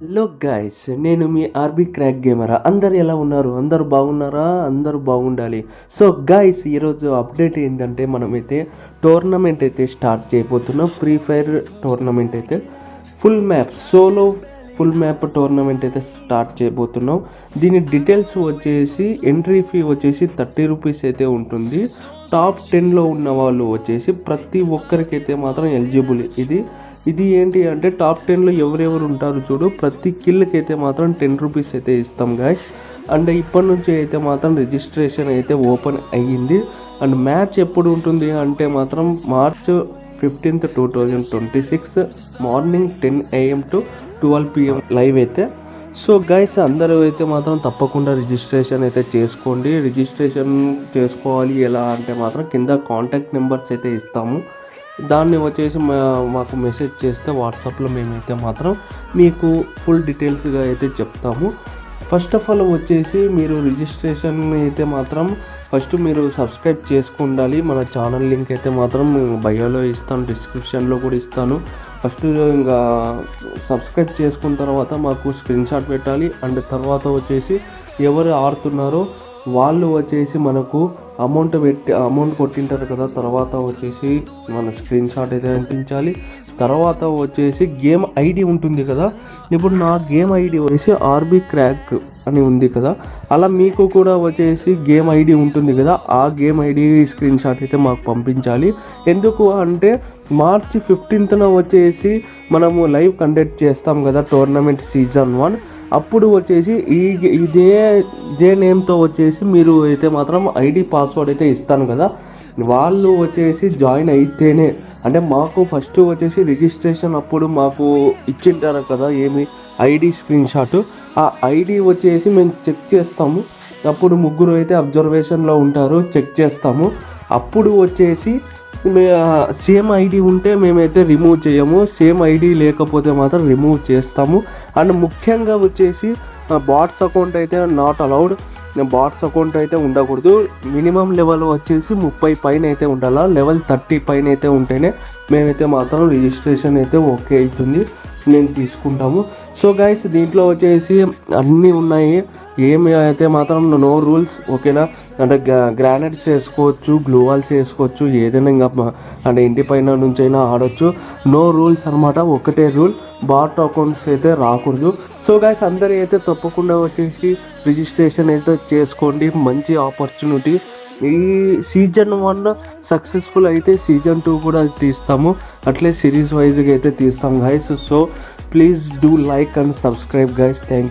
Hello guys, నేను మీ RB crack గేమరా. అందరు ఎలా ఉన్నారు? అందరు బాగున్నారా? అందరూ బాగుండాలి. సో గైస్, ఈరోజు అప్డేట్ ఏంటంటే మనమైతే టోర్నమెంట్ అయితే స్టార్ట్ చేయబోతున్నాం. ఫ్రీ ఫైర్ టోర్నమెంట్ అయితే full map full map tournament అయితే స్టార్ట్ చేయబోతున్నాం. దీని డీటెయిల్స్ వచ్చేసి ఎంట్రీ ఫీ వచ్చేసి 30 రూపీస్ అయితే ఉంటుంది. టాప్ 10లో ఉన్న వాళ్ళు వచ్చేసి ప్రతి ఒక్కరికైతే మాత్రం ఎలిజిబుల్. ఇది ఏంటి అంటే టాప్ 10లో ఎవరెవరు ఉంటారు చూడు, ప్రతి కిల్కి అయితే మాత్రం 10 రూపీస్ అయితే ఇస్తాం గాయస్. అండ్ ఇప్పటి నుంచి అయితే మాత్రం రిజిస్ట్రేషన్ అయితే ఓపెన్ అయ్యింది. అండ్ మ్యాచ్ ఎప్పుడు ఉంటుంది అంటే మాత్రం March 15th 2026 morning 10 AM to 12 PM live అయితే. సో గైస్, అందరూ అయితే మాత్రం తప్పకుండా రిజిస్ట్రేషన్ అయితే చేసుకోండి. రిజిస్ట్రేషన్ చేసుకోవాలి ఎలా అంటే మాత్రం కింద కాంటాక్ట్ నెంబర్స్ అయితే ఇస్తాము. దాన్ని వచ్చేసి మాకు మెసేజ్ చేస్తే వాట్సాప్లో మేమైతే మాత్రం మీకు ఫుల్ డీటెయిల్స్గా అయితే చెప్తాము. ఫస్ట్ ఆఫ్ ఆల్ వచ్చేసి మీరు రిజిస్ట్రేషన్ అయితే మాత్రం ఫస్ట్ మీరు సబ్స్క్రైబ్ చేసుకుండాలి. మన ఛానల్ లింక్ అయితే మాత్రం బయోలో ఇస్తాను, డిస్క్రిప్షన్లో కూడా ఇస్తాను. ఫస్ట్ ఇంకా సబ్స్క్రైబ్ చేసుకున్న తర్వాత మాకు స్క్రీన్ షాట్ పెట్టాలి. అండ్ తర్వాత వచ్చేసి ఎవరు ఆడుతున్నారో వాళ్ళు వచ్చేసి మనకు అమౌంట్ కొట్టింటారు కదా, తర్వాత వచ్చేసి మన స్క్రీన్ షాట్ అయితే అనిపించాలి. తర్వాత వచ్చేసి గేమ్ ఐడి ఉంటుంది కదా, ఇప్పుడు నా గేమ్ ఐడి వచ్చేసి ఆర్బీ క్రాక్ అని ఉంది కదా, అలా మీకు కూడా వచ్చేసి గేమ్ ఐడి ఉంటుంది కదా, ఆ గేమ్ ఐడి స్క్రీన్ షాట్ అయితే మాకు పంపించాలి. ఎందుకు అంటే మార్చ్ 15th వచ్చేసి మనము లైవ్ కండక్ట్ చేస్తాం కదా టోర్నమెంట్ సీజన్ 1. అప్పుడు వచ్చేసి ఇదే నేమ్తో వచ్చేసి మీరు అయితే మాత్రం ఐడి పాస్వర్డ్ అయితే ఇస్తాను కదా, వాళ్ళు వచ్చేసి జాయిన్ అయితేనే, అంటే మాకు ఫస్ట్ వచ్చేసి రిజిస్ట్రేషన్ అప్పుడు మాకు ఇచ్చింటారు కదా ఏమి ఐడి స్క్రీన్ షాట్, ఆ ఐడి వచ్చేసి మేము చెక్ చేస్తాము. అప్పుడు ముగ్గురు అయితే అబ్జర్వేషన్లో ఉంటారు, చెక్ చేస్తాము. అప్పుడు వచ్చేసి సేమ్ ఐడి ఉంటే మేమైతే రిమూవ్ చేయము, సేమ్ ఐడి లేకపోతే మాత్రం రిమూవ్ చేస్తాము. అండ్ ముఖ్యంగా వచ్చేసి బాట్స్ అకౌంట్ అయితే నాట్ అలౌడ్. బాట్స్ అకౌంట్ అయితే ఉండకూడదు. మినిమం లెవెల్ వచ్చేసి 30 పైన అయితే ఉండాలా, లెవెల్ 30 పైన అయితే ఉంటేనే మేమైతే మాత్రం రిజిస్ట్రేషన్ అయితే ఓకే అవుతుంది, నేను తీసుకుంటాము. సో గైస్, దీంట్లో వచ్చేసి అన్నీ ఉన్నాయి, ఏమి అయితే మాత్రం నో రూల్స్, ఓకేనా. అంటే గ్రానైట్స్ వేసుకోవచ్చు, గ్లూవాల్స్ వేసుకోవచ్చు, ఏదైనా ఇంకా అంటే ఇంటి పైన నుంచి అయినా ఆడొచ్చు. నో రూల్స్ అనమాట, ఒకటే రూల్, బాట్ అకౌంట్స్ అయితే రాకూడదు. సో గైస్, అందరూ అయితే తప్పకుండా వచ్చేసి రిజిస్ట్రేషన్ అయితే చేసుకోండి, మంచి ఆపర్చునిటీ. ఈ సీజన్ 1 సక్సెస్ఫుల్ అయితే సీజన్ 2 కూడా తీస్తాము, అట్లే సిరీస్ వైజ్గా అయితే తీస్తాం guys. So please do like and subscribe guys. Thank you.